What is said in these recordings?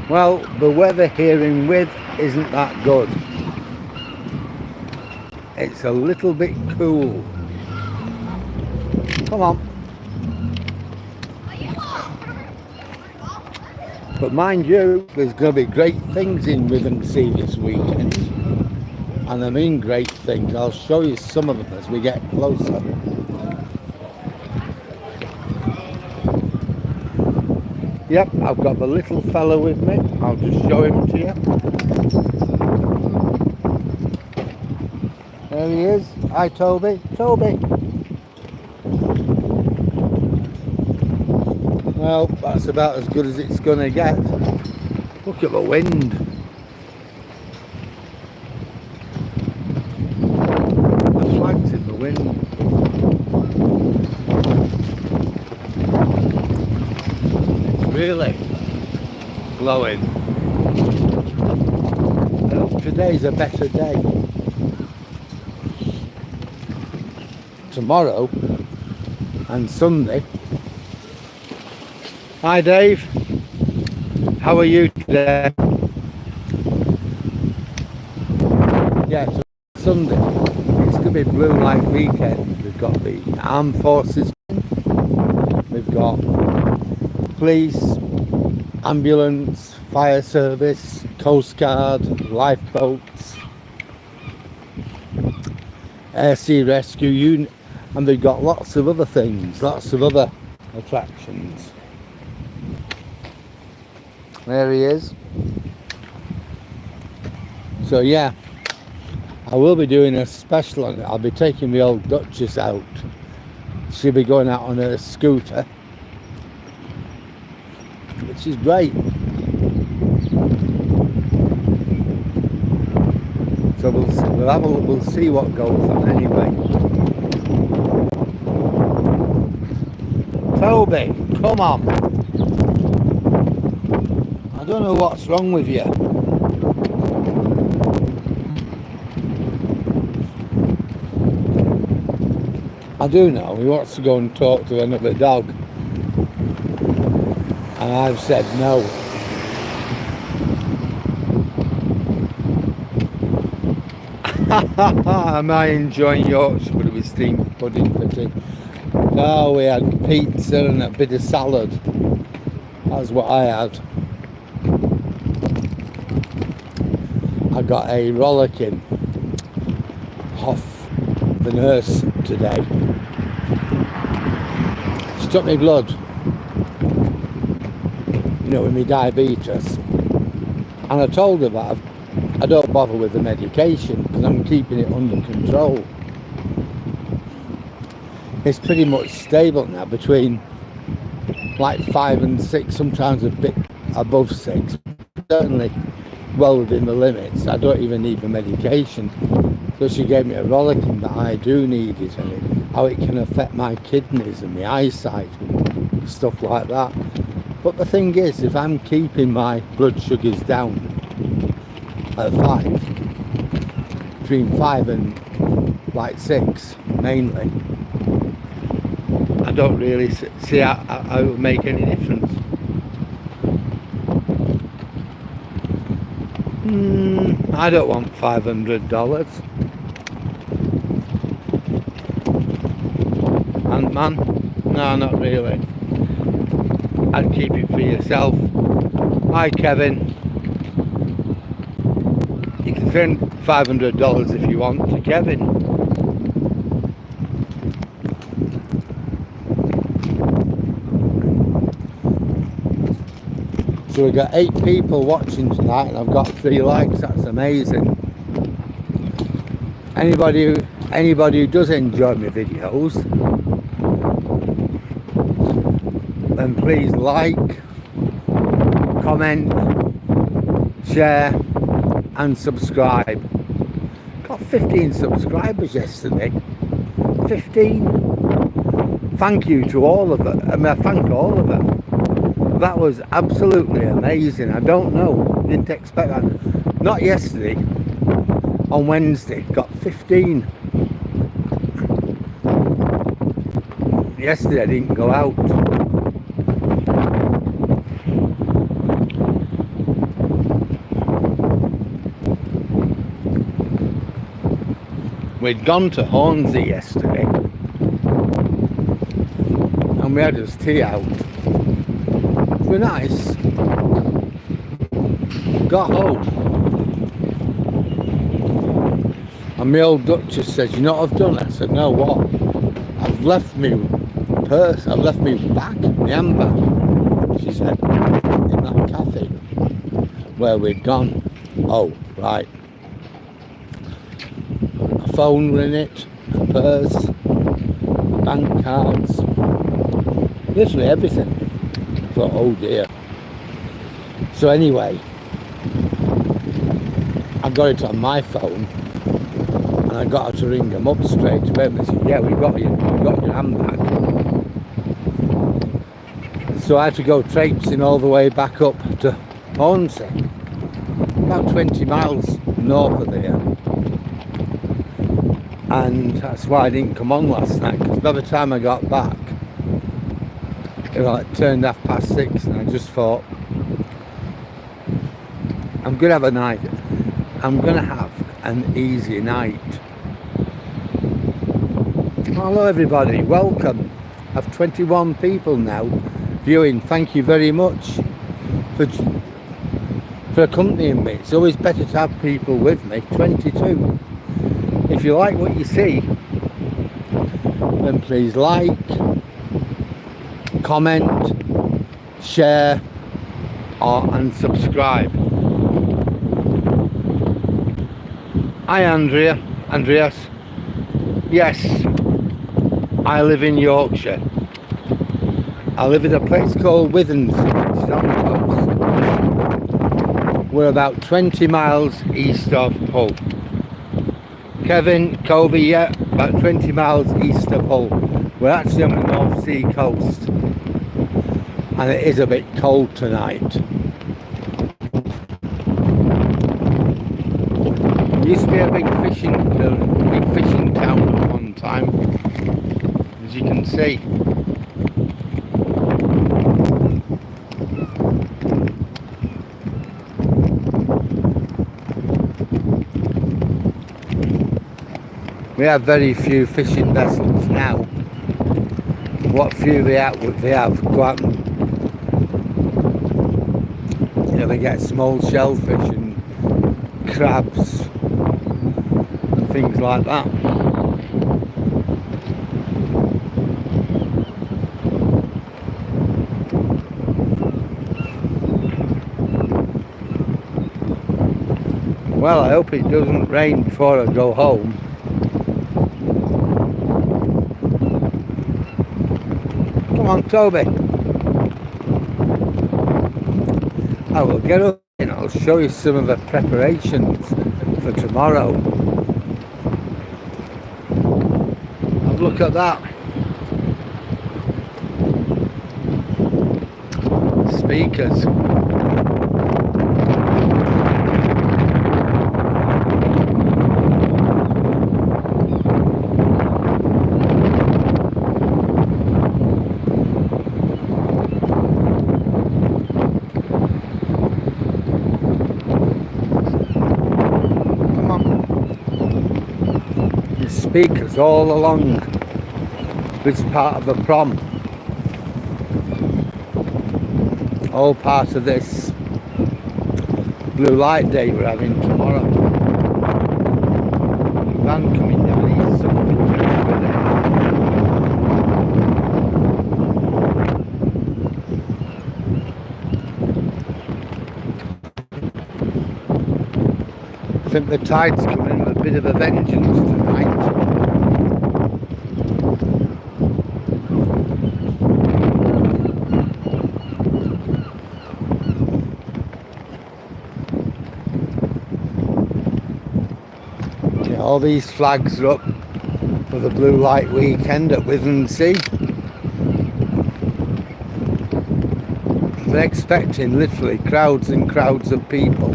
Well, the weather here in With isn't that good. It's a little bit cool. Come on. But mind you, there's going to be great things in Withernsea this weekend. And I mean great things. I'll show you some of them as we get closer. Yep, I've got the little fella with me. I'll just show him to you. There he is. Hi, Toby. Toby. Well, that's about as good as it's going to get. Look at the wind. The flag's in the wind. It's really blowing. I hope today's a better day. Tomorrow and Sunday. Hi Dave, how are you today? Yeah, so Sunday, it's going to be blue light weekend. We've got the armed forces, we've got police, ambulance, fire service, coast guard, lifeboats, air sea rescue, and they've got lots of other things, lots of other attractions. There he is. So yeah, I will be doing a special on it. I'll be taking the old Duchess out. She'll be going out on her scooter, which is great. So we'll see what goes on anyway. Toby, come on. I don't know what's wrong with you. I do know he wants to go and talk to another dog, and I've said no. Am I enjoying Yorkshire with steamed pudding for tea? No, we had pizza and a bit of salad. That's what I had. I got a rollicking off the nurse today. She took me blood, you know, with my diabetes, and I told her that I don't bother with the medication because I'm keeping it under control. It's pretty much stable now, between like 5 and 6, sometimes a bit above 6, certainly well within the limits. I don't even need the medication. So she gave me a rollicking that I do need it, and how it can affect my kidneys and my eyesight, stuff like that. But the thing is, if I'm keeping my blood sugars down at 5, between 5 and like 6 mainly, I don't really see how it would make any difference. I don't want $500. And man, no, not really. I'd keep it for yourself. Hi Kevin. You can send $500 if you want to Kevin. So we've got 8 people watching tonight, and I've got 3 likes. That's amazing. Anybody who does enjoy my videos, then please like, comment, share and subscribe. Got 15 subscribers yesterday. 15. Thank you to all of them. I mean, I thank all of them. That was absolutely amazing. I don't know, didn't expect that. Not yesterday, on Wednesday, got 15. Yesterday I didn't go out. We'd gone to Hornsey yesterday and we had us tea out. It was nice. Got home and my old Duchess said, "You know what I've done?" I said, "No, what?" "I've left me purse, I've left me bag, my handbag," she said, "in that cafe where we'd gone." Oh, right. A phone were in it, a purse, bank cards, literally everything. I thought, oh dear. So anyway, I got it on my phone and I got her to ring them up straight away and said, "Yeah, we got your handbag." So I had to go traipsing all the way back up to Hornsey, about 20 miles north of there. And that's why I didn't come on last night, because by the time I got back, it turned 6:30, and I just thought, I'm going to have an easy night. Hello everybody, welcome. I have 21 people now viewing. Thank you very much for accompanying me. It's always better to have people with me. 22. If you like what you see, then please like, comment, share, and subscribe. Hi Andreas. Yes, I live in Yorkshire. I live in a place called Withernsea, which is on the coast. We're about 20 miles east of Hull. Kevin, Kobe, yeah, about 20 miles east of Hull. We're actually on the North Sea coast, and it is a bit cold tonight. It used to be a big fishing town at one time, as you can see. We have very few fishing vessels now. What few they have go out and, they get small shellfish and crabs and things like that. Well, I hope it doesn't rain before I go home. Come on, Toby. I will get up and I'll show you some of the preparations for tomorrow. Have a look at that. Speakers. Speakers all along this part of the prom, all part of this blue light day we're having tomorrow. The van coming down here, something to do with it. I think the tide's coming with a bit of a vengeance tonight. All these flags are up for the blue light weekend at Withernsea. They're expecting literally crowds and crowds of people.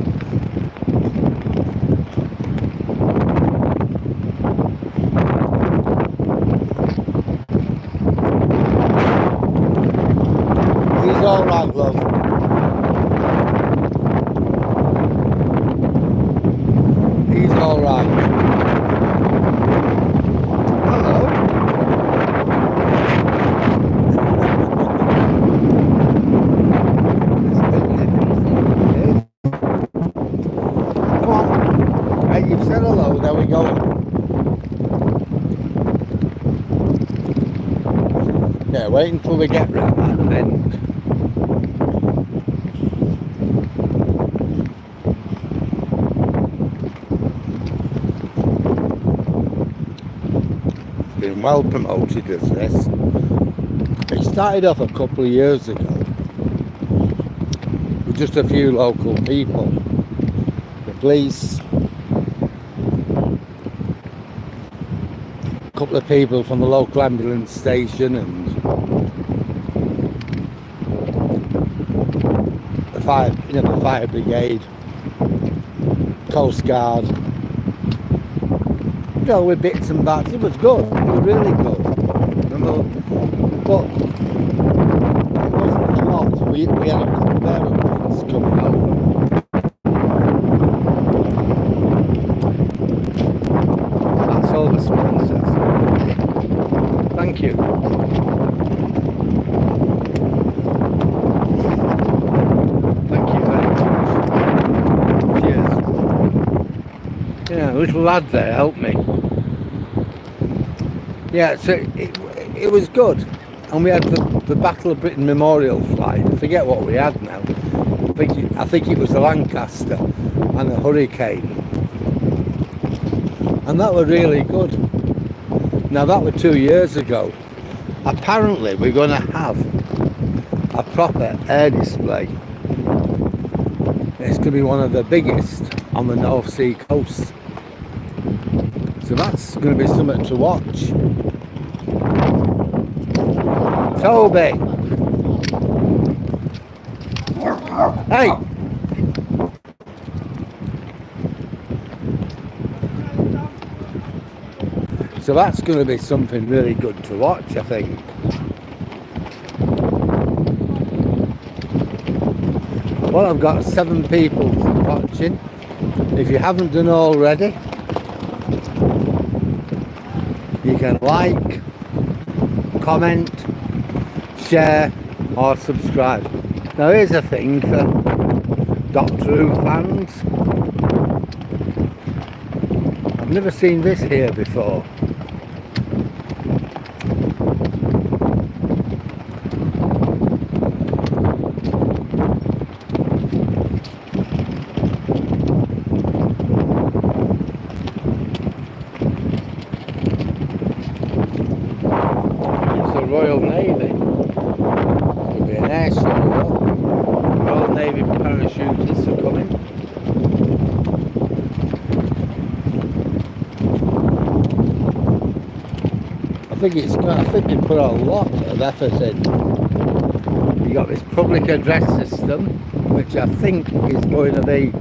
He's all right, love. He's all right. wait until we get round that bend. It's been well promoted as this. It started off a couple of years ago with just a few local people. The police, a couple of people from the local ambulance station, and the fire brigade, Coast Guard. With bits and bats. It was good. It was really good. But it wasn't a lot. We had a couple of aeroplanes coming over. That's all the sponsors. Thank you. Thank you very much. Cheers. Yeah, little lad there helped me. Yeah, so it was good. And we had the Battle of Britain Memorial flight. I forget what we had now. I think it was the Lancaster and the Hurricane. And that were really good. Now that was 2 years ago. Apparently we're going to have a proper air display. It's going to be one of the biggest on the North Sea coast. So that's going to be something to watch. Toby! Hey! So that's going to be something really good to watch, I think. Well, I've got 7 people watching. If you haven't done already, you can like, comment, share or subscribe. Now here's a thing for Doctor Who fans. I've never seen this here before. Royal Navy. Could be an air show. Royal Navy parachutists are coming. I think they put a lot of effort in. You got this public address system, which I think is going to be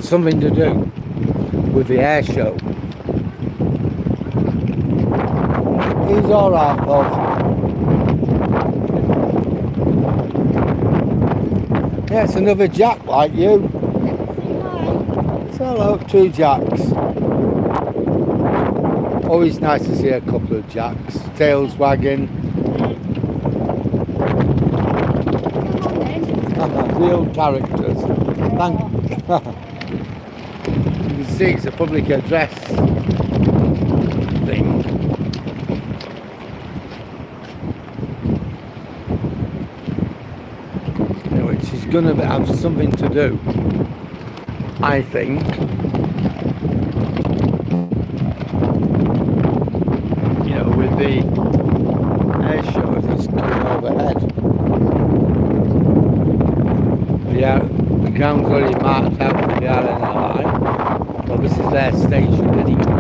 something to do with the air show. He's alright, love. Yeah, it's another Jack like you. So hello, 2 Jacks. Always nice to see a couple of Jacks. Tails wagging. Real characters. Thank you can see it's a public address thing. Which is going to have something to do, I think, with the air show that's coming overhead. Yeah, the ground's already marked out for the RNLI. Well, this is their station anyway.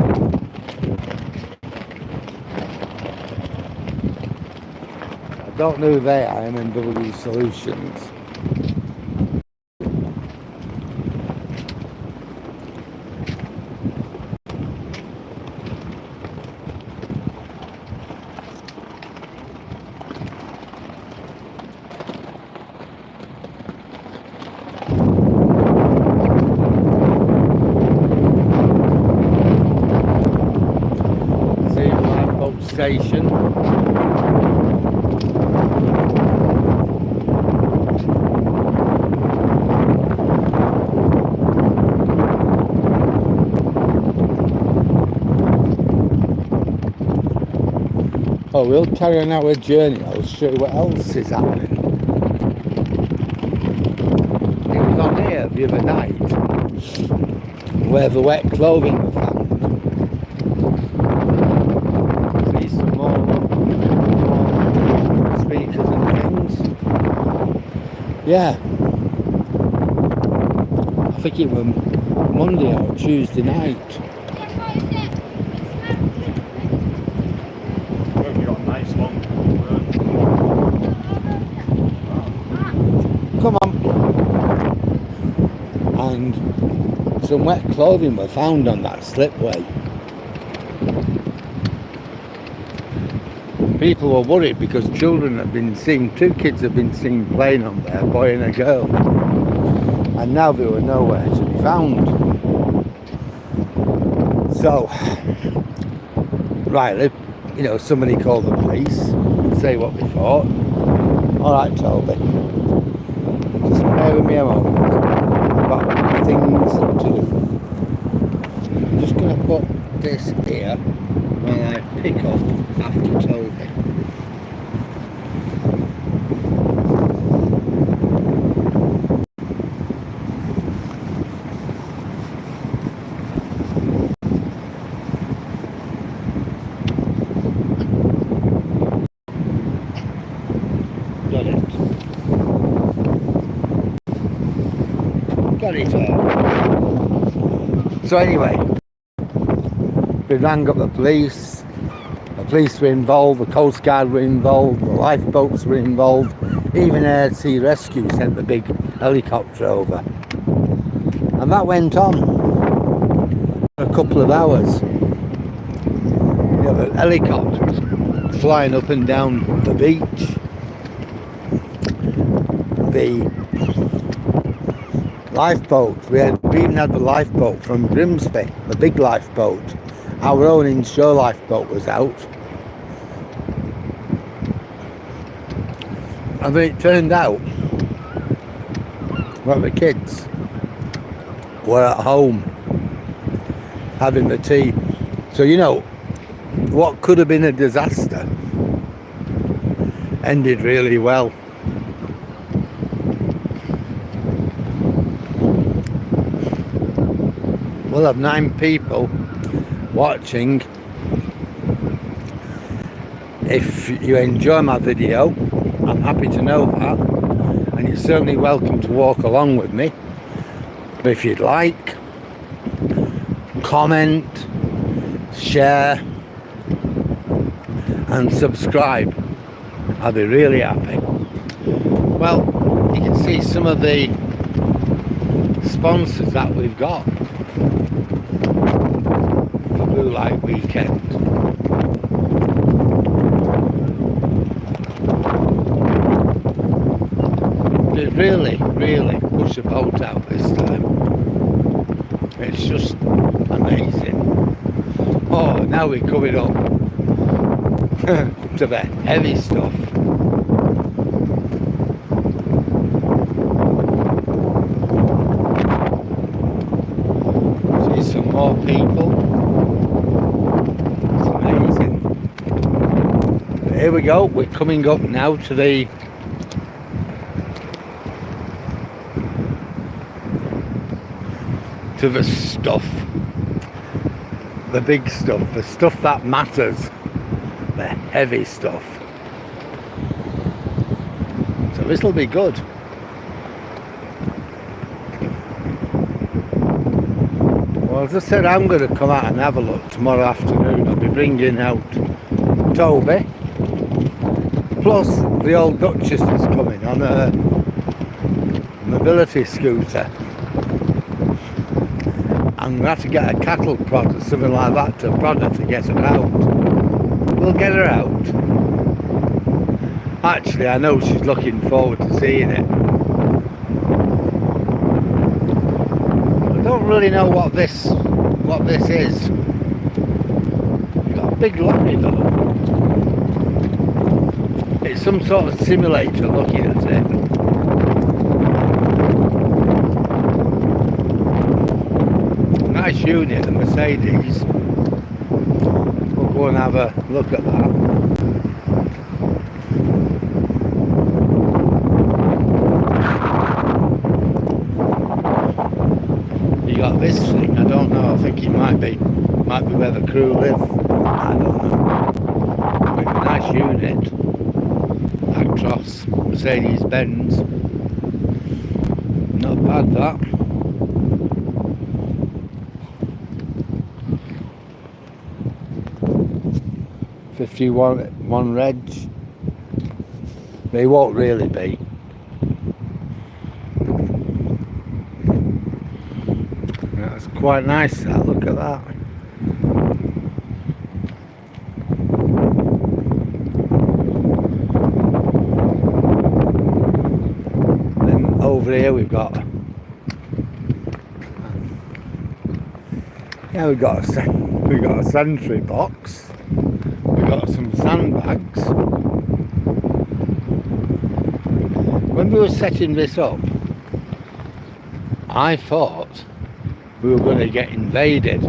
I don't know who they are, MMW Solutions. Station. Oh, we'll carry on our journey. I'll show you what else is happening. It was on here the other night where the wet clothing were found. See some more speakers and things. Yeah. I think it was Monday or Tuesday night. Come on. And some wet clothing were found on that slipway. People were worried because children have been seen, 2 kids have been seen playing on there, a boy and a girl. And now they were nowhere to be found. So, right, you know, somebody called the police, say what we thought. Alright, Toby. Just bear with me a moment. I've got things to do. I'm just going to put this here while I pick up after Toby. Got it all. So anyway, we rang up the police. The police were involved, the Coast Guard were involved, the lifeboats were involved, even Air Sea Rescue sent the big helicopter over. And that went on for a couple of hours. You know, the helicopter was flying up and down the beach. The lifeboat, we even had the lifeboat from Grimsby, the big lifeboat. Our own inshore lifeboat was out. And then it turned out that the kids were at home having the tea. So, you know, what could have been a disaster ended really well. We'll have 9 people watching. If you enjoy my video, I'm happy to know that, and you're certainly welcome to walk along with me. But if you'd like, comment, share and subscribe, I'll be really happy. Well, you can see some of the sponsors that we've got for Blue Light Weekend. They really push a boat out this time. It's just amazing. Oh, now we're coming up to the heavy stuff. See some more people. It's amazing. But here we go, we're coming up now to the stuff, the big stuff, the stuff that matters, the heavy stuff. So this will be good. Well, as I said, I'm going to come out and have a look tomorrow afternoon. I'll be bringing out Toby, plus the old Duchess is coming on a mobility scooter. I'm going to have to get a cattle prod or something like that to prod her to get her out. We'll get her out. Actually, I know she's looking forward to seeing it. I don't really know what this is. It's got a big lorry though. It's some sort of simulator looking at it. Nice unit, the Mercedes. We'll go and have a look at that. this thing. I don't know. I think it might be where the crew live. I don't know. But it's a nice unit. Actros, Mercedes Benz. Not bad that. '51 reg. They won't really be. That's quite nice, that. Look at that. Then over here we've got we've got a sentry box. We've got some sandbags. When we were setting this up, I thought we were going to get invaded. A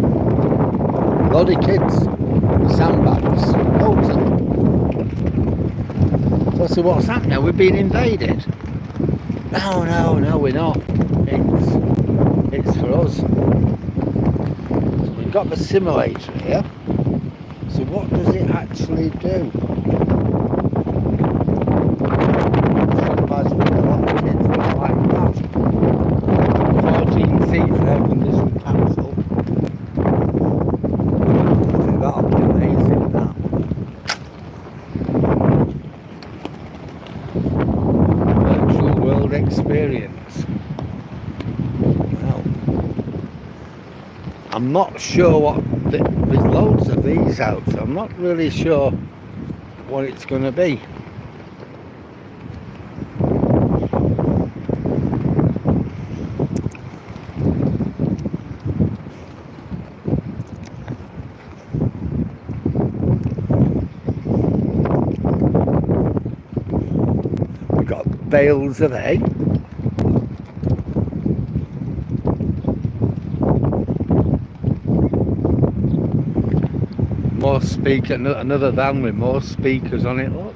lot of kids with sandbags. Loads of them. So I said, what's happening? We're being invaded. No, we're not. It's for us. So we've got the simulator here. So what does it actually do? Imagine a lot of kids like that. 14 seats air conditioned capsule. I think that'll be amazing, that. Virtual world experience. Well, I'm not sure what there's loads of these out, so I'm not really sure what it's going to be. We've got bales of hay. More speaker, another van with more speakers on it, look.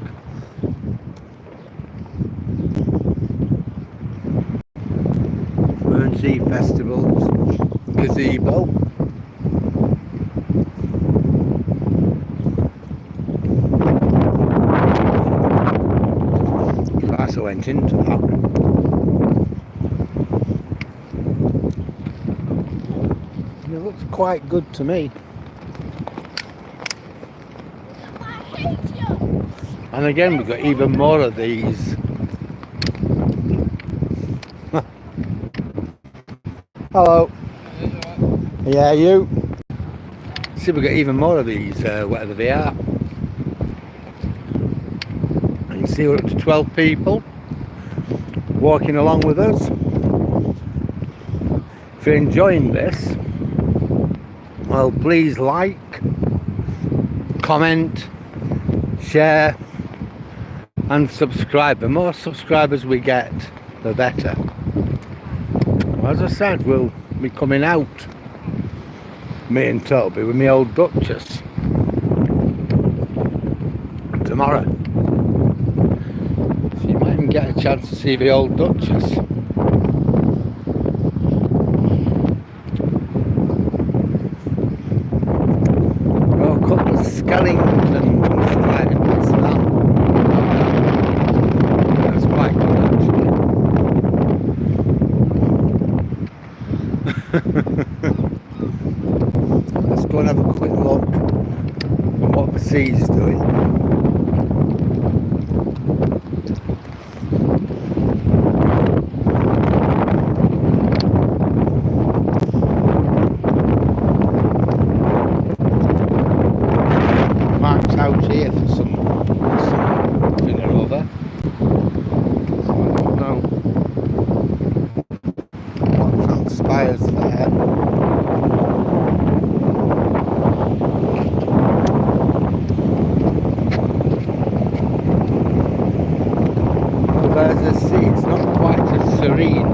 Withernsea Festival's gazebo. Class I went into that. And it looks quite good to me. And again, we've got even more of these. Hello. Yeah, you. See, we've got even more of these, whatever they are. And you see, we're up to 12 people walking along with us. If you're enjoying this, well, please like, comment, share and subscribe. The more subscribers we get, the better. As I said, we'll be coming out, me and Toby, with my old Duchess tomorrow. So you might even get a chance to see the old Duchess. Got a couple of Skellingtons driving this van. That's quite good, actually. Let's go and have a quick look at what the sea's doing. Marked out here for something or other. So I don't know what transpires there. Well, there's a sea. It's not quite as serene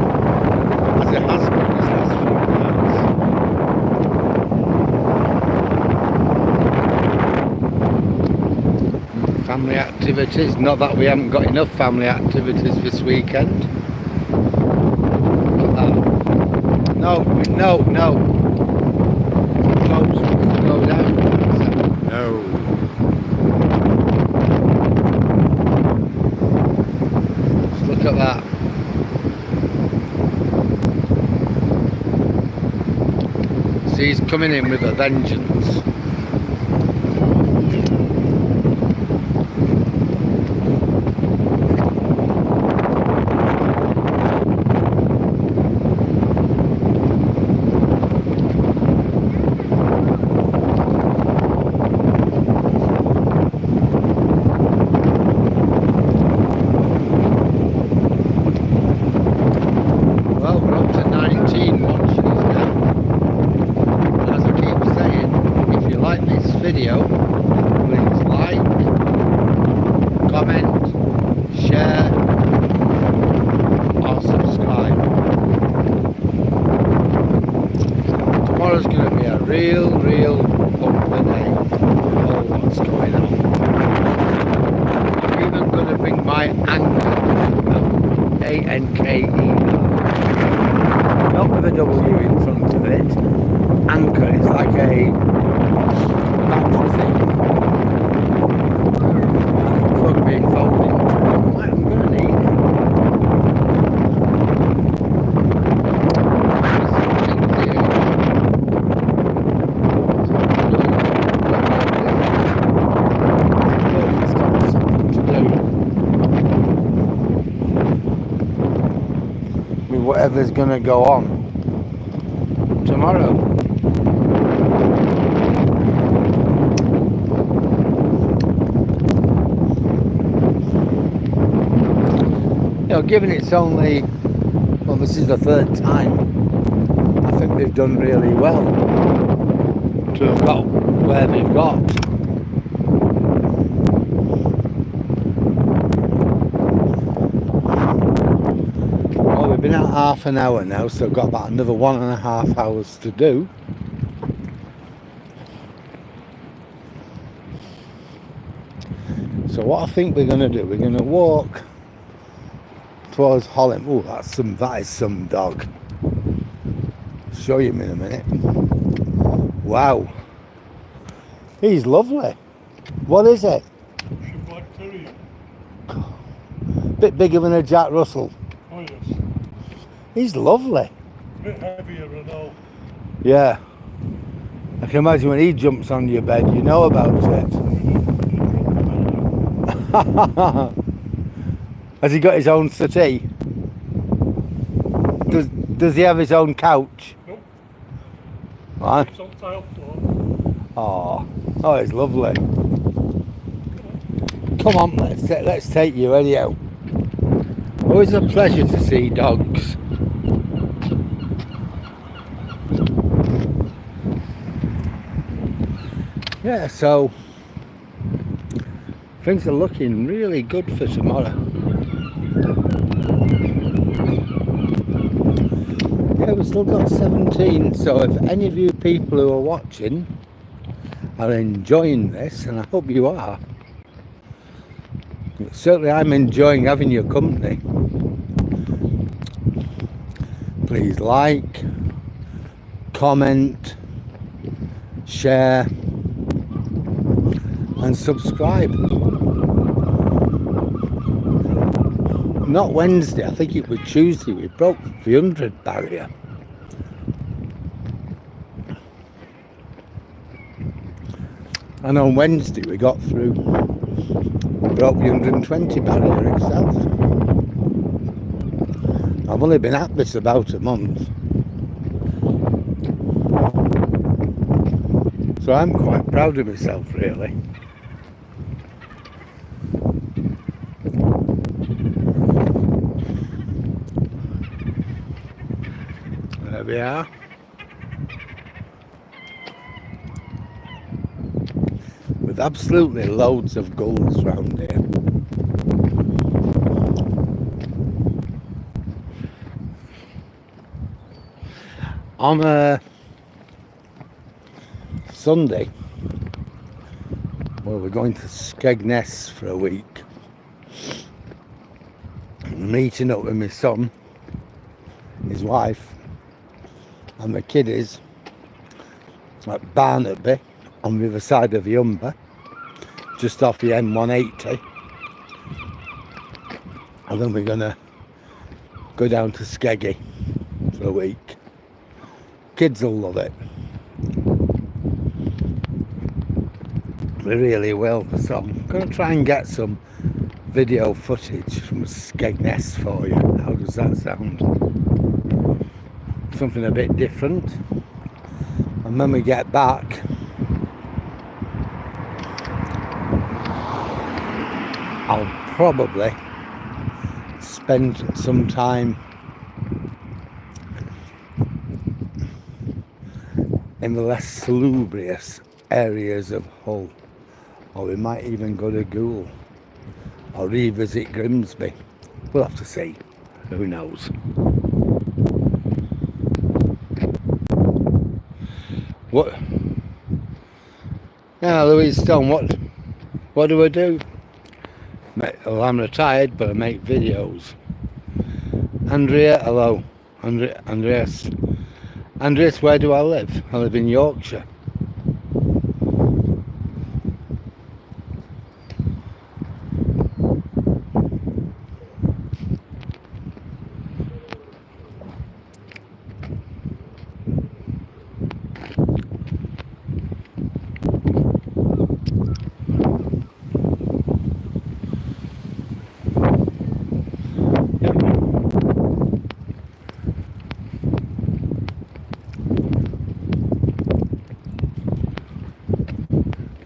as it has been these last few nights. Family activities. Not that we haven't got enough family activities this weekend. Look at that. No. Close to go down. No. Just look at that. See, he's coming in with a vengeance. Well, we're up to 19 watches now. And as I keep saying, if you like this video, please like, comment, share, or subscribe. Tomorrow's going to be a real bumper day with all what's going on. I'm even going to bring my anchor, A-N-K-E-R. Not with a W in front of it. Anchor is like a battery thing. And it could be folding. I'm going to need it. Whatever's going to go on tomorrow. You know, given it's only, well, this is the third time, I think they've done really well to have got where they've got. We've been out half an hour now, so I've got about another 1.5 hours to do. So what I think we're going to do, we're going to walk towards Holland. Oh, that is some dog. I'll show you in a minute. Wow, he's lovely. What is it? Black Terrier. Bit bigger than a Jack Russell. Oh yes. He's lovely. A bit heavier and all. Yeah. I can imagine when he jumps on your bed, you know about it. Has he got his own settee? Does he have his own couch? Nope. Right. It's on tile floor. Oh, it's lovely. Come on, let's take you anyhow. Always a pleasure to see dogs. Yeah, so things are looking really good for tomorrow. Yeah, we've still got 17, so if any of you people who are watching are enjoying this, and I hope you are, certainly I'm enjoying having your company. Please like, comment, share and subscribe. Not Wednesday, I think it was Tuesday, we broke the 100 barrier. And on Wednesday we got through, we broke the 120 barrier itself. I've only been at this about a month. So I'm quite proud of myself, really. There we are. With absolutely loads of gulls round here. On a Sunday, well, we're going to Skegness for a week. I'm meeting up with my son, his wife, and my kiddies at Barnaby on the other side of the Humber, just off the M180, and then we're gonna go down to Skeggy for a week. Kids will love it. They really will. So I'm gonna try and get some video footage from Skegness for you. How does that sound? Something a bit different. And when we get back, I'll probably spend some time in the less salubrious areas of Hull, or we might even go to Goole or revisit Grimsby. We'll have to see. Who knows? What? Now, Louise Stone, what do I do? Well, I'm retired, but I make videos. Andrea, hello. Andreas, where do I live? I live in Yorkshire.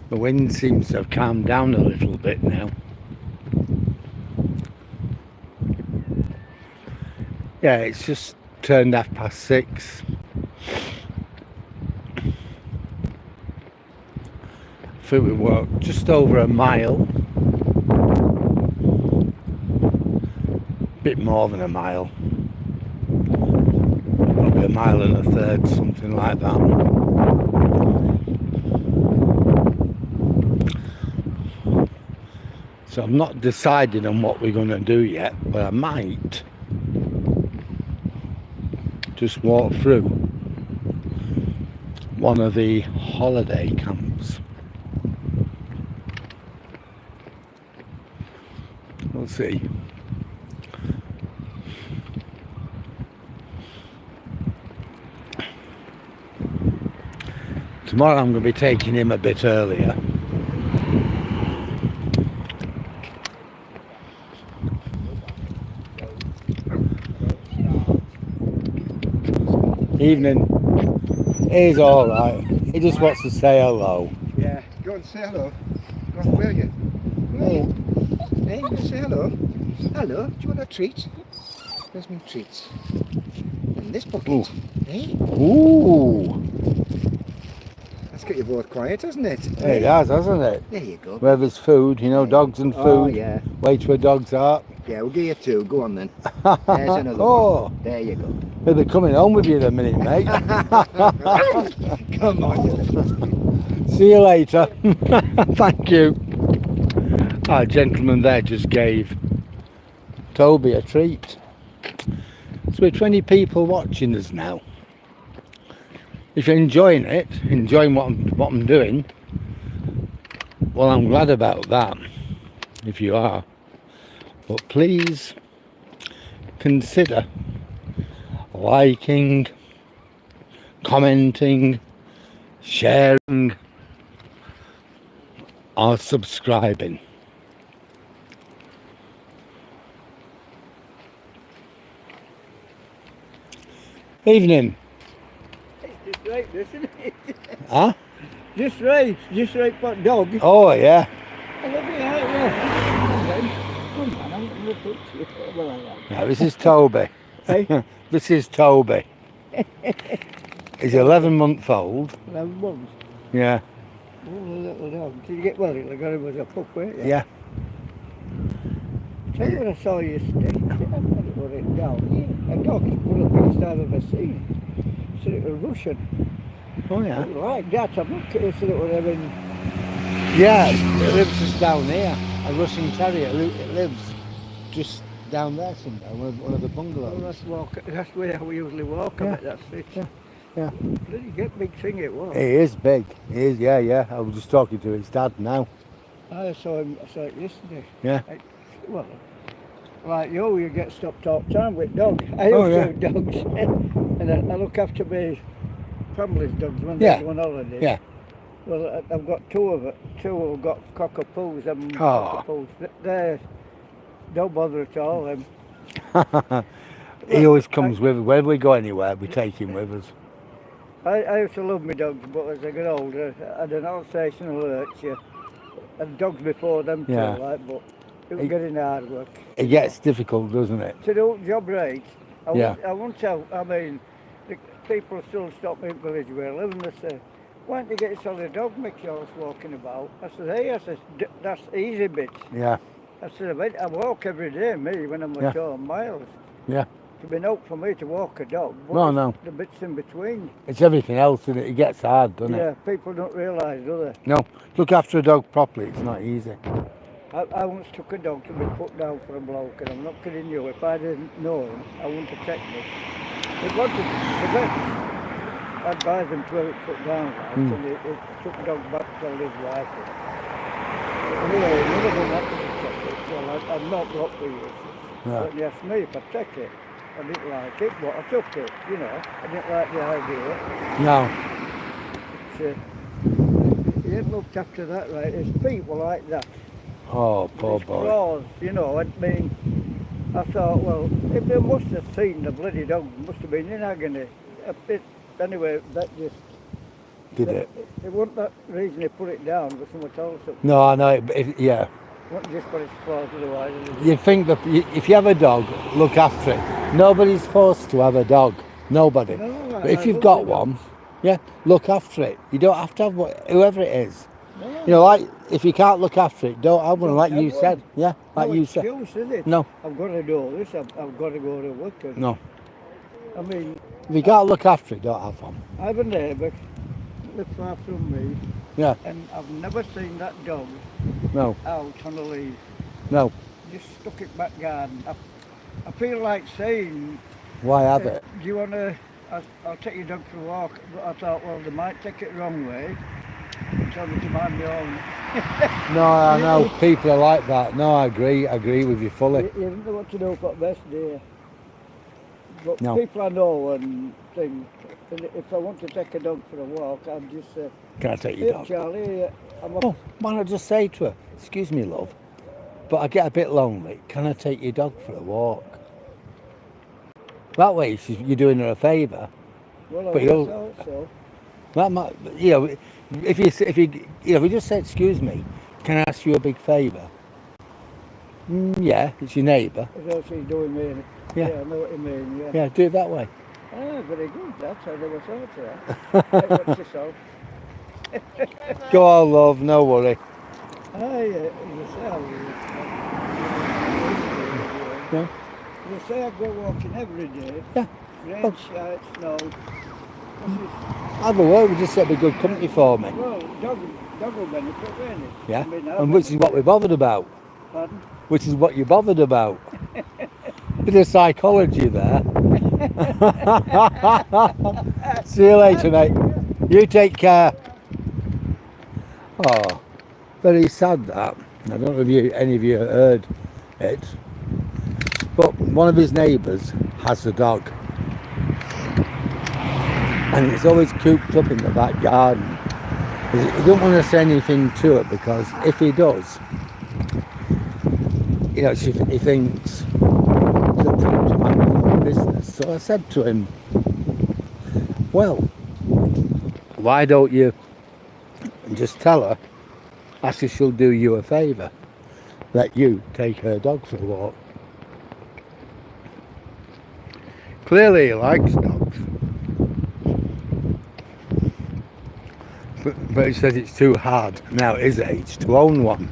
The wind seems to have calmed down a little bit now. Yeah, it's just turned 6:30. I think we walked just over a mile. Bit more than a mile. Probably a mile and a third, something like that. So I'm not decided on what we're going to do yet, but I might just walk through one of the holiday camps. We'll see. Tomorrow I'm going to be taking him a bit earlier. Evening. He's alright. He just wants to say hello. Yeah, go and say hello. Go on, will you? Hey, hey, go say hello. Hello, do you want a treat? Where's my treats? In this bucket. Ooh. Hey, Ooh. that's got you both quiet, hasn't it? It has, hasn't it? There you go. Where there's food, you know, dogs and food. Oh, yeah. Wait where dogs are. Yeah, we'll give you two. Go on then. There's another Oh. one. There you go. He'll be coming home with you in a minute, mate. Come on. See you later. Thank you. Our gentleman there just gave Toby a treat. So we're 20 people watching us now. If you're enjoying it, enjoying what I'm doing, well, I'm glad about that, if you are. But please consider liking, commenting, sharing, or subscribing. Evening. It's just right, isn't it? Huh? Just right for dog. Oh, yeah. Come on, I'm going to put you over like that. Now, this is Toby. Hey? This is Toby. He's 11-month-old. 11 months. Yeah. Oh, a little dog. Did you get well? You got him as a pup, weren't you? Yeah. Tell you what I saw yesterday. I've got it written down. A dog, one of the biggest I've ever seen. So it was Russian. Oh, yeah. Like that, I'm not kidding. So it was having. Yeah, it lives just down here. A Russian Terrier. It lives just down there somewhere, one of the bungalows. Well, that's where we usually walk. Yeah. That's it. Yeah. Yeah. Bloody get big thing it was. It is big. It is, yeah. I was just talking to his dad now. I saw it yesterday. Yeah. Well, like you get stopped all the time with dogs. I Oh, also yeah. have dogs, and I look after my family's dogs when Yeah. they go on holiday. Yeah. Well, I've got two of it. Two have got cockapoos. Oh. Cockapoos. They don't bother at all. Them. He always comes with us. Whenever we go anywhere, we take him with us. I used to love my dogs, but as I get older, I had an Alsatian alerts you. And dogs before them too, Yeah. like, but it was getting hard work. It gets difficult, doesn't it? To do the job right, Yeah. I won't tell, I mean, the people still stop me in the village where I live and they say, why don't you get yourself a dog, make yours walking about? I said, hey, that's easy bits. Yeah. I said, I walk every day, me, when I'm Yeah. 4 miles. Yeah. It'd be no for me to walk a dog, but No. the bits in between. It's everything else, and it gets hard, doesn't Yeah, it? people don't realise, do they? No. Look after a dog properly. It's not easy. I once took a dog to be put down for a bloke, and I'm not kidding you, if I didn't know him, I wouldn't have taken it. It wasn't the best. I advised him to have it put down, right, and he took the dog back to tell his wife. Anyway, none of them wanted to take it. Well, I'm not blocked for years. Yeah. But he asked me if I'd take it. I didn't like it, but I took it, you know. I didn't like the idea. No. He hadn't looked after that right. His feet were like that. Oh, poor His boy. claws, you know. I mean, I thought, well, if they must have seen the bloody dog, must have been in agony. Anyway, that just... Did it? It wasn't that reason he put it down, but someone else. No, I know. Yeah. It wasn't just for his claws, otherwise. You'd think that if you have a dog, look after it. Nobody's forced to have a dog. Nobody. No, But if I you've love got the dog. one, yeah, look after it. You don't have to have whoever it is. No, You know, like if you can't look after it, don't have one. Don't Like have you one. said, yeah, like no you said. excuse, is it? No, I've got to do this, I've got to go to work. And, no. I mean, If you can't look after it, don't have one. I have a neighbour, lives far from me, Yeah, and I've never seen that dog no, out on a lead. no. Just stuck it back garden. I feel like saying, Why have it? do you want to, I'll take your dog for a walk, but I thought, well, they might take it the wrong way. Tell me to mind my own. No, I know people are like that. No, I agree with you fully. You don't know what to do for best, do you? But No. people I know and things, and if I want to take a dog for a walk, I'd just say, Can I take your hey dog? Charlie, I'm up. Oh, why not just say to her, excuse me, love, but I get a bit lonely. Can I take your dog for a walk? That way, you're doing her a favour. Well, but I you'll- thought so. That might, you know, if you just say, excuse me, can I ask you a big favour? Yeah, it's your neighbour. As else he's doing me. Yeah. I know what you mean, yeah. Yeah, do it that way. Ah, very good, that's how they were thought of that. Hey, watch yourself. Go on, love, no worry. As I Yeah. say, I go walking every day. Yeah. Rain, Oh. shine, snow. This is, Have a word, just set be good company for me. well, dog will benefit, won't it? Yeah, I mean, and which is what we're bothered about. Pardon? Which is what you're bothered about. Bit of psychology there. See you later, mate. You take care. Oh, very sad that. I don't know if any of you heard it, but one of his neighbours has a dog, and it's always cooped up in the back garden. He don't want to say anything to it because if he does, you know, he thinks he'll put it to my business. So I said to him, well, why don't you just tell her, ask if she'll do you a favour, let you take her dog for a walk. Clearly he likes dogs, but he says it's too hard now at his age to own one.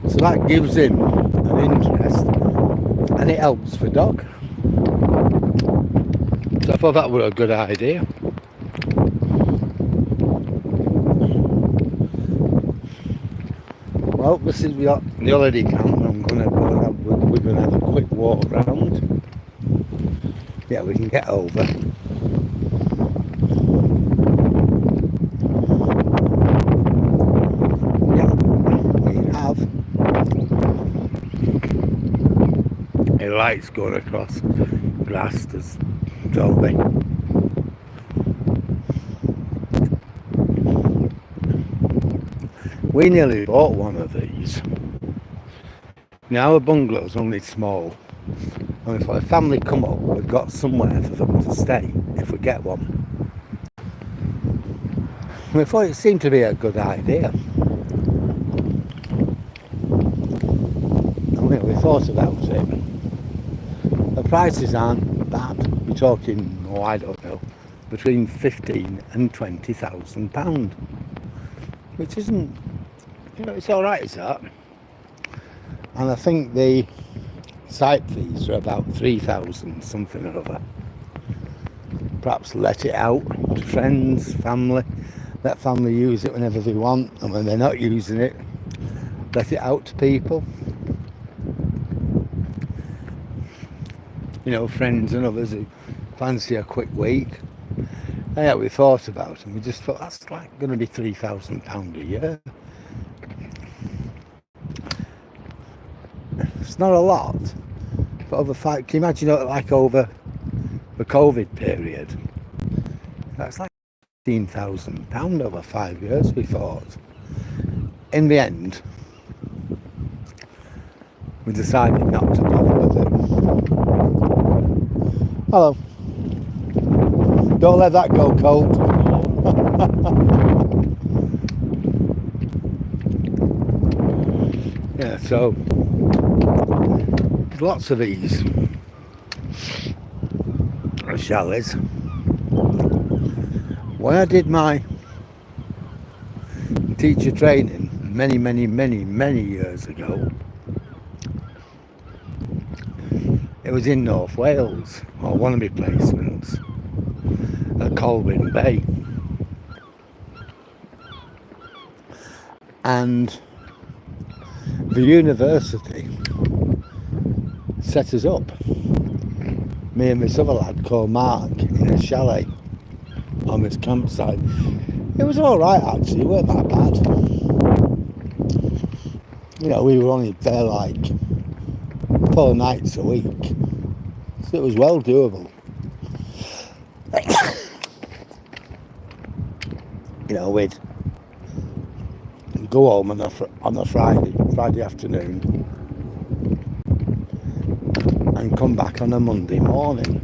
So that gives him an interest and it helps for dog. So I thought that was a good idea. Well, this is the holiday camp. I'm gonna go and we're gonna have a quick walk round. Yeah, we can get over. Yeah, we have. A light's going across grass, there's Dolby. We nearly bought one of these. Now our bungalow's only small. And if a family come up, we've got somewhere for them to stay if we get one. We thought it seemed to be a good idea. We thought about it. The prices aren't bad. We're talking, oh, I don't know, between £15,000 and £20,000, which isn't, you know, it's all right, is that? And I think the site fees are about 3,000 something or other. Perhaps let it out to friends, family. Let family use it whenever they want, and when they're not using it, let it out to people. You know, friends and others who fancy a quick week. And yeah, we thought about it, and we just thought that's like going to be £3,000 a year. It's not a lot, but over five, can you imagine, like over the COVID period? That's like £15,000 over 5 years, we thought. In the end, we decided not to bother with it. Hello. Don't let that go cold. Yeah, so there's lots of these chalets. When I did my teacher training many years ago, it was in North Wales, or one of my placements at Colwyn Bay. And the university set us up, me and this other lad called Mark, in a chalet on this campsite. It was all right, actually. It weren't that bad. You know, we were only there like 4 nights a week, so it was well doable. You know, we'd go home on a Friday afternoon, and come back on a Monday morning.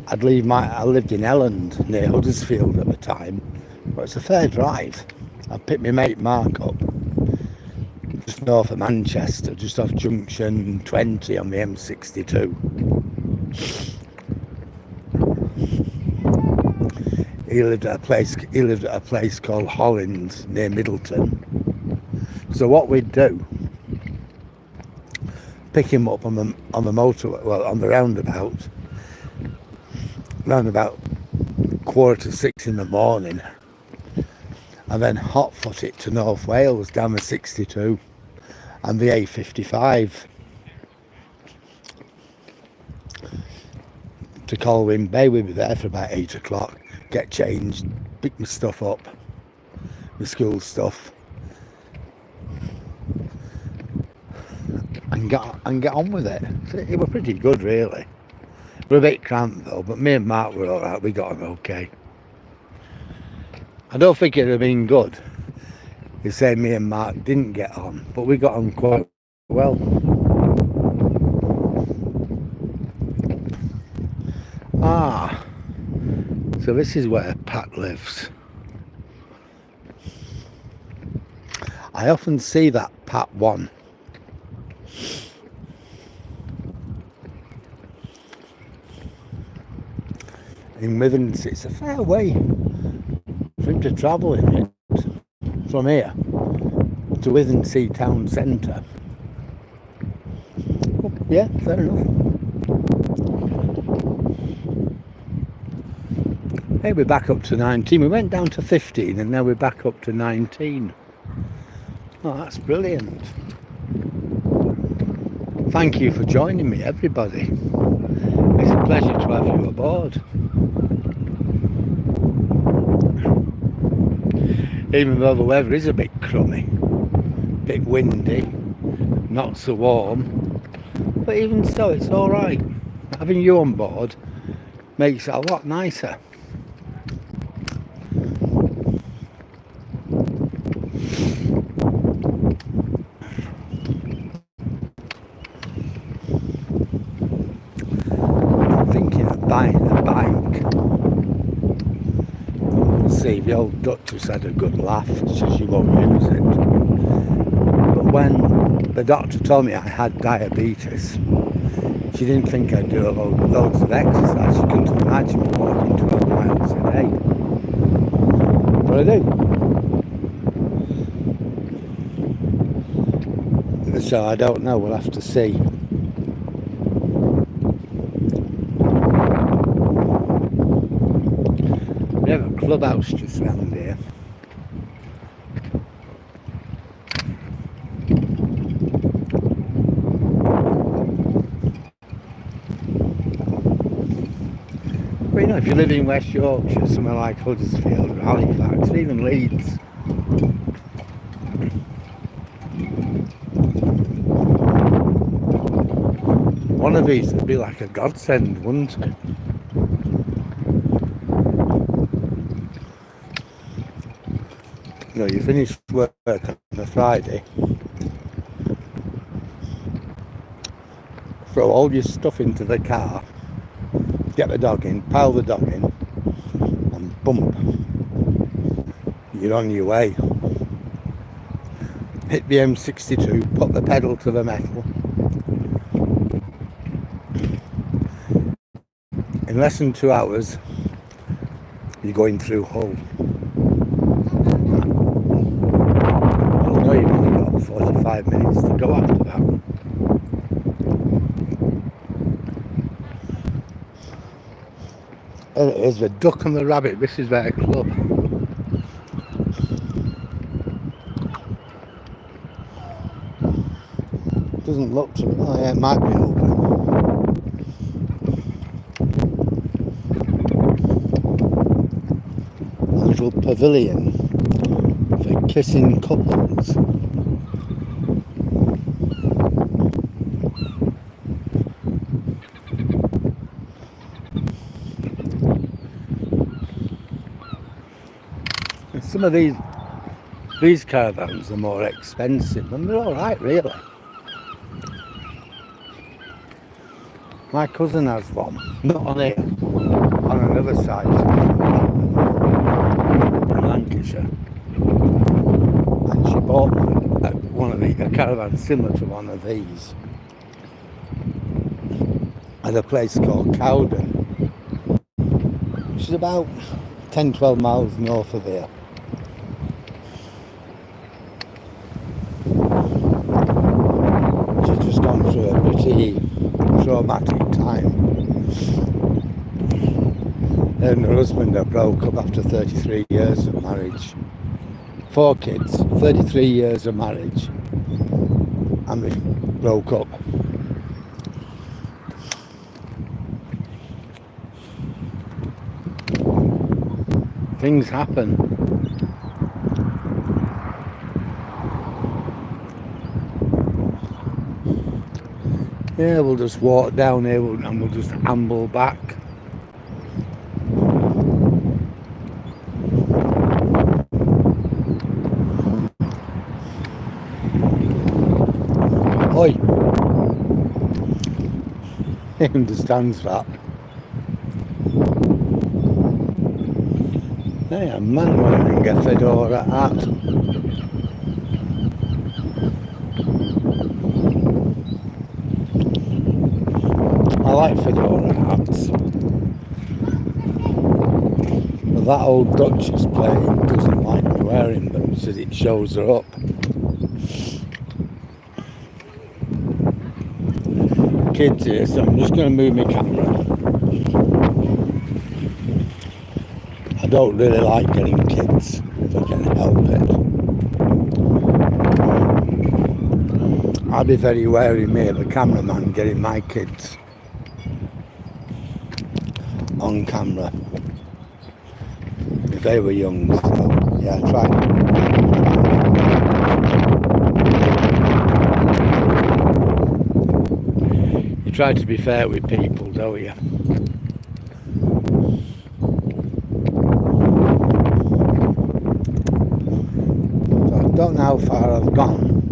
I lived in Elland, near Huddersfield at the time, but it's a fair drive. I picked my mate Mark up just north of Manchester, just off junction 20 on the M62. He lived at a place called Hollins near Middleton. So what we'd do, pick him up on the motorway, well, on the roundabout, around about 5:45 in the morning, and then hot foot it to North Wales down the 62 and the A55 to Colwyn Bay. We'd be there for about 8 o'clock, get changed, pick my stuff up, my school stuff, and get on with it. So it was pretty good, really. We're a bit cramped though, but me and Mark were alright, we got on okay. I don't think it would have been good if, say, me and Mark didn't get on, but we got on quite well. So this is where Pat lives. I often see that Pat 1. In Withernsea. It's a fair way for him to travel in it from here to Withernsea town centre. Yeah, fair enough. Hey, we're back up to 19. We went down to 15 and now we're back up to 19. Oh, that's brilliant. Thank you for joining me, everybody. This pleasure to have you aboard. Even though the weather is a bit crummy, a bit windy, not so warm, but even so it's alright. Having you on board makes it a lot nicer. I'm thinking of buying a bike. See, the old Duchess had a good laugh, so she won't use it. But when the doctor told me I had diabetes, she didn't think I'd do loads of exercise. She couldn't imagine me walking 12 miles a day. But I do. So I don't know, we'll have to see. We have a clubhouse just round here. But you know, if you live in West Yorkshire, somewhere like Huddersfield or Halifax, or even Leeds, one of these would be like a godsend, wouldn't it? You know, you finish work on a Friday, throw all your stuff into the car, get the dog in, pile the dog in, and bump, you're on your way. Hit the M62, put the pedal to the metal. In less than 2 hours, you're going through Hull. I know you've only got 45 minutes to go after that. There it is, the duck and the rabbit. This is their club. Doesn't look to me. Oh yeah, it might be open. A little pavilion for kissing couples. Some of these caravans are more expensive, and they're all right, really. My cousin has one, not on here, on another side, in Lancashire, and she bought a caravan similar to one of these at a place called Cowden, which is about 10-12 miles north of here. She's just gone through a pretty traumatic time. Her and her husband have broke up after 33 years of marriage. 4 kids, 33 years of marriage, and they broke up. Things happen. Yeah, we'll just walk down here and we'll just amble back. Oi! He understands that. Hey, a man wearing a fedora hat. I like fedora hats, but that old Duchess plane doesn't like me wearing them, says it shows her up. Kids here, so I'm just going to move my camera. I don't really like getting kids if I can help it. I'd be very wary of me, the cameraman, getting my kids. on camera if they were young. So yeah, try. You try to be fair with people, don't you? So I don't know how far I've gone,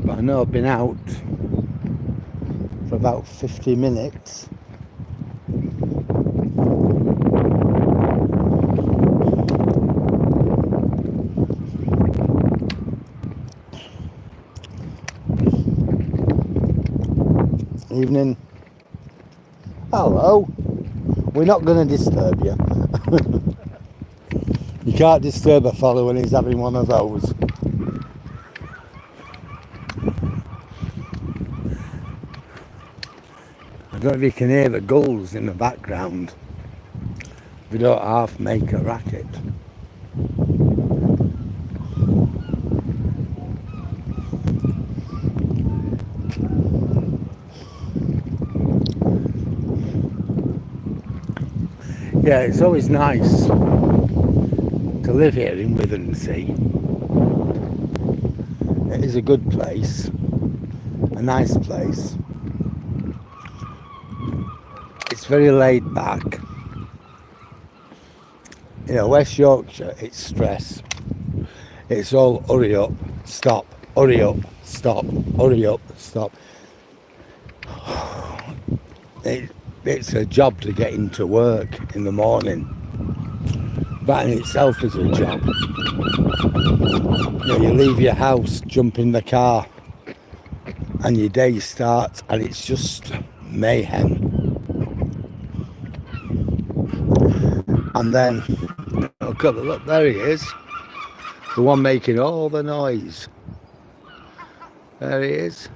but I know I've been out for about 50 minutes. Evening. Hello. We're not going to disturb you. You can't disturb a fellow when he's having one of those. I don't know if you can hear the gulls in the background. They don't half make a racket. Yeah, it's always nice to live here in Withernsea. It is a good place, a nice place. It's very laid back. You know, West Yorkshire, it's stress. It's all hurry up, stop, hurry up, stop, hurry up, stop. It's a job to get into work in the morning. That in itself is a job. You know, you leave your house, jump in the car, and your day starts, and it's just mayhem. And then, look, there he is. The one making all the noise. There he is.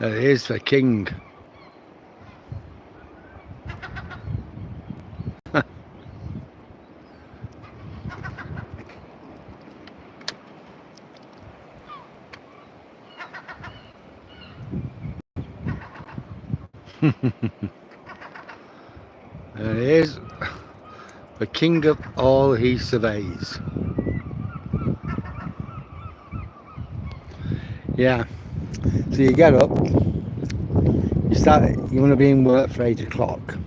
There he is, the king. There he is, the king of all he surveys. Yeah, so you get up, you want to be in work for 8 o'clock.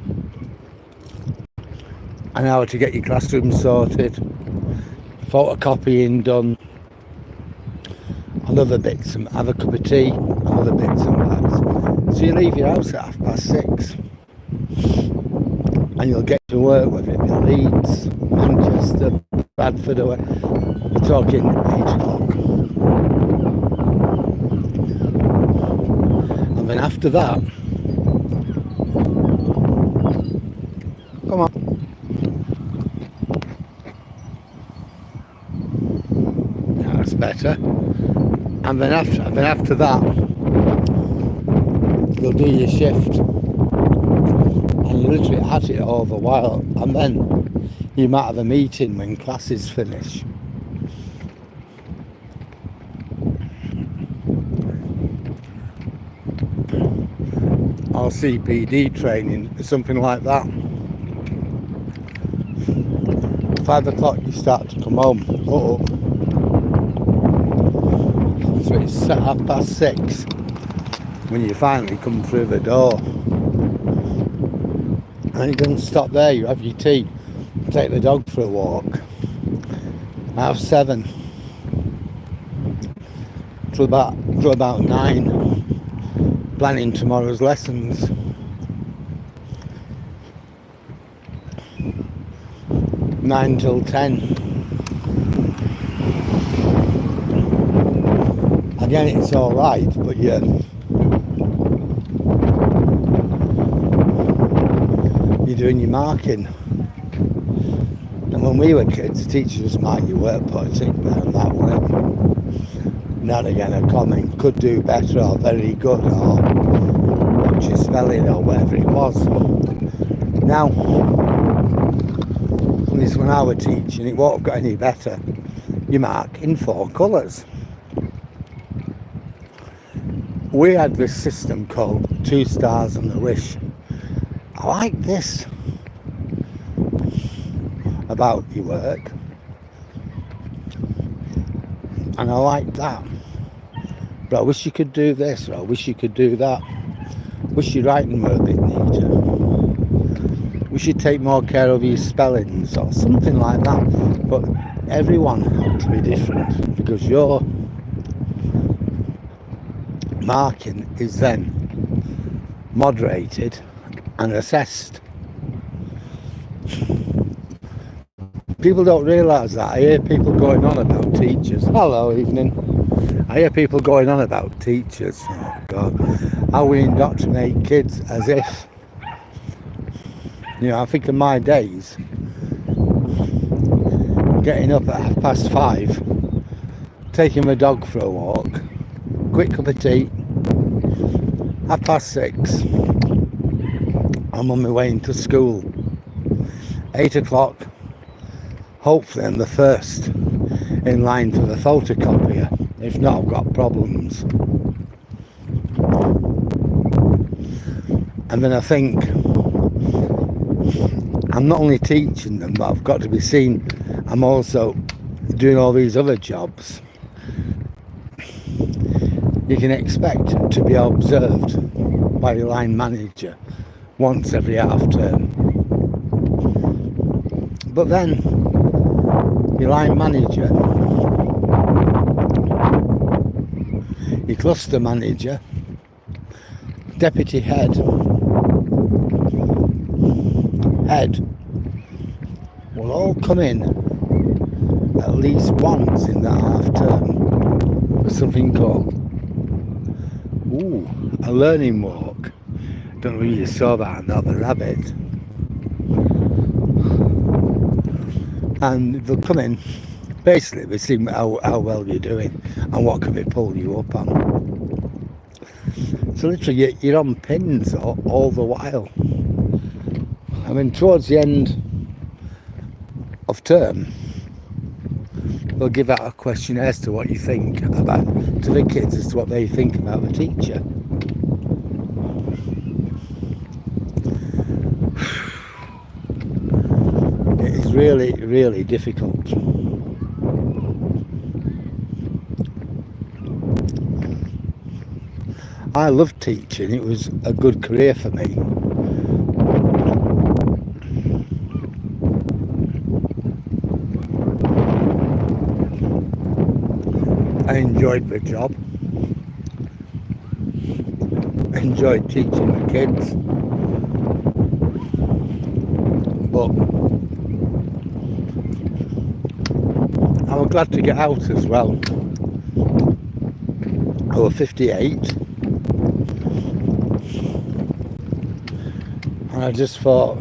An hour to get your classroom sorted, photocopying done, other bits, and have a cup of tea, and other bits and bats. So you leave your house at 6:30, and you'll get to work, whether it be Leeds, Manchester, Bradford, or we're talking 8 o'clock. And then after that, come on. That's better. And then after that, you'll do your shift, and you're literally at it all the while. And then you might have a meeting when classes finish. Or CPD training, something like that. 5 o'clock you start to come home. So it's at 6:30 when you finally come through the door. And you don't stop there, you have your tea, take the dog for a walk. 7:30 till about 9, planning tomorrow's lessons. 9 till 10. Again, it's all right, but you're doing your marking. And when we were kids, the teacher just marked your work, put a tick there, and that was it. Not again a comment, could do better, or very good, or what's your spelling, or whatever it was. Now, at least when I was teaching, it won't have got any better. You mark in 4 colours. we had this system called 2 stars and a wish. I like this about your work, and I like that, but I wish you could do this, or I wish you could do that. Wish your writing were a bit neater. Wish you'd take more care of your spellings, or something like that. But everyone had to be different, because your marking is then moderated and assessed. People don't realise that. I hear people going on about teachers. Hello, evening. I hear people going on about teachers. Oh God, how we indoctrinate kids as if, you know, I think of my days, getting up at 5:30, taking my dog for a walk, quick cup of tea, 6:30, I'm on my way into school. 8 o'clock, hopefully I'm the first in line for the photocopier. If not, I've got problems. And then I think, I'm not only teaching them, but I've got to be seen. I'm also doing all these other jobs. You can expect to be observed by your line manager once every half term. But then your line manager, your cluster manager, deputy head will all come in at least once in the half term for something called a learning walk. Don't know if you saw that or not, the rabbit. And they'll come in, basically we see how well you're doing and what can we pull you up on. So literally you're on pins all the while. I mean, towards the end of term, they'll give out a questionnaire as to what you think about, to the kids, as to what they think about the teacher. It is really, really difficult. I loved teaching. It was a good career for me. I enjoyed the job. I enjoyed teaching the kids. But I was glad to get out as well. I was 58. And I just thought,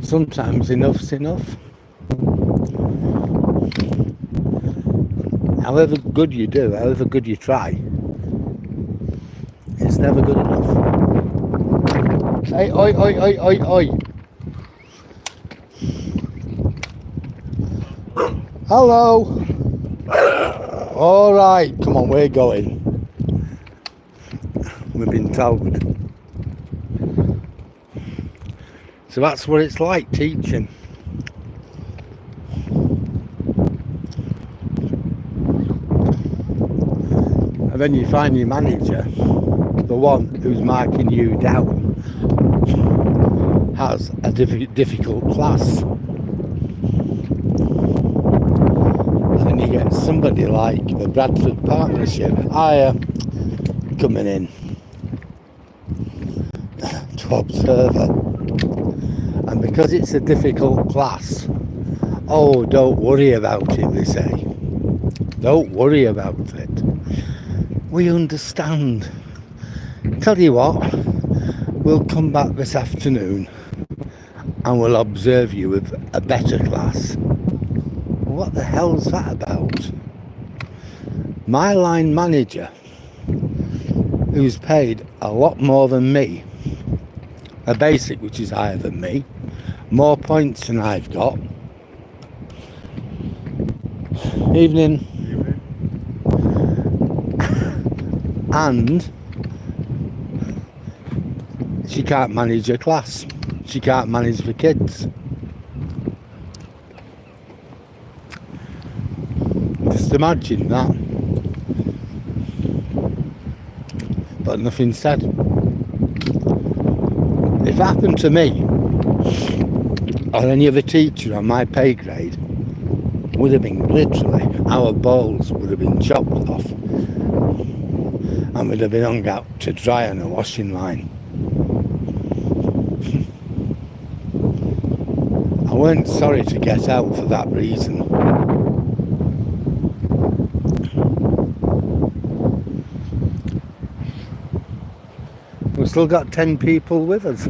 sometimes enough's enough. However good you do, however good you try, it's never good enough. Hey, oi, oi, oi, oi, oi. Hello. All right, come on, we're going. We've been told. So that's what it's like teaching. And then you find your manager, the one who's marking you down, has a difficult class. And then you get somebody like the Bradford Partnership coming in to observe her. And because it's a difficult class, oh, don't worry about it, they say. Don't worry about it. We understand. Tell you what, we'll come back this afternoon and we'll observe you with a better class. What the hell's that about? My line manager, who's paid a lot more than me, a basic which is higher than me, more points than I've got, Evening. Evening. And she can't manage her class. She can't manage the kids. Just imagine that. But nothing said. If it happened to me or any other teacher on my pay grade, would have been literally, our balls would have been chopped off and would have been hung out to dry on a washing line. I weren't sorry to get out for that reason. We've still got 10 people with us.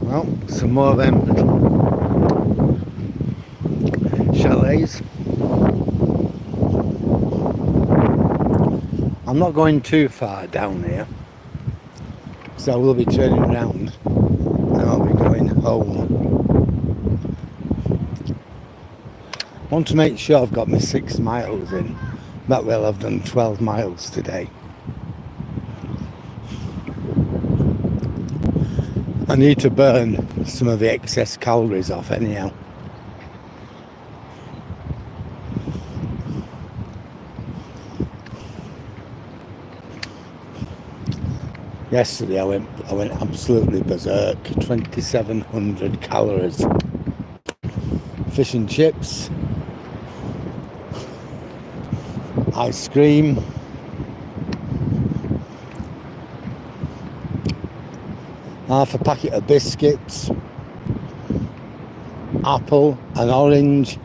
Well, some more of them chalets. I'm not going too far down here, so I will be turning around and I'll be going home. I want to make sure I've got my 6 miles in. That way I've done 12 miles today. I need to burn some of the excess calories off anyhow. Yesterday I went absolutely berserk. 2,700 calories. Fish and chips, ice cream, half a packet of biscuits, apple, an orange.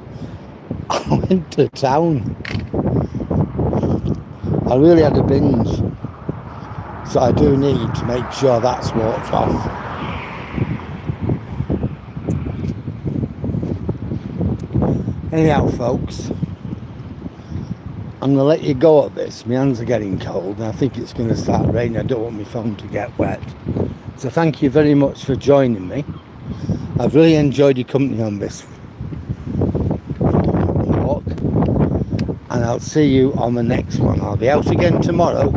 I went to town. I really had a binge. So I do need to make sure that's walked off. Anyhow, folks, I'm going to let you go at this. My hands are getting cold and I think it's going to start raining. I don't want my phone to get wet. So thank you very much for joining me. I've really enjoyed your company on this walk. And I'll see you on the next one. I'll be out again tomorrow.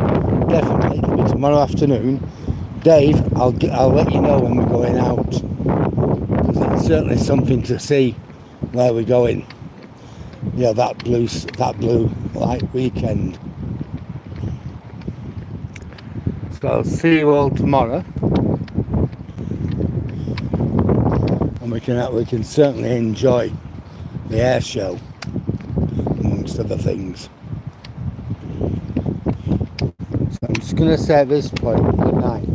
Definitely. It'll be tomorrow afternoon. Dave, I'll let you know when we're going out. Because it's certainly something to see where we're going. You know, that blue light weekend. So I'll see you all tomorrow. And we can certainly enjoy the air show, amongst other things. So I'm just going to say at this point, good night.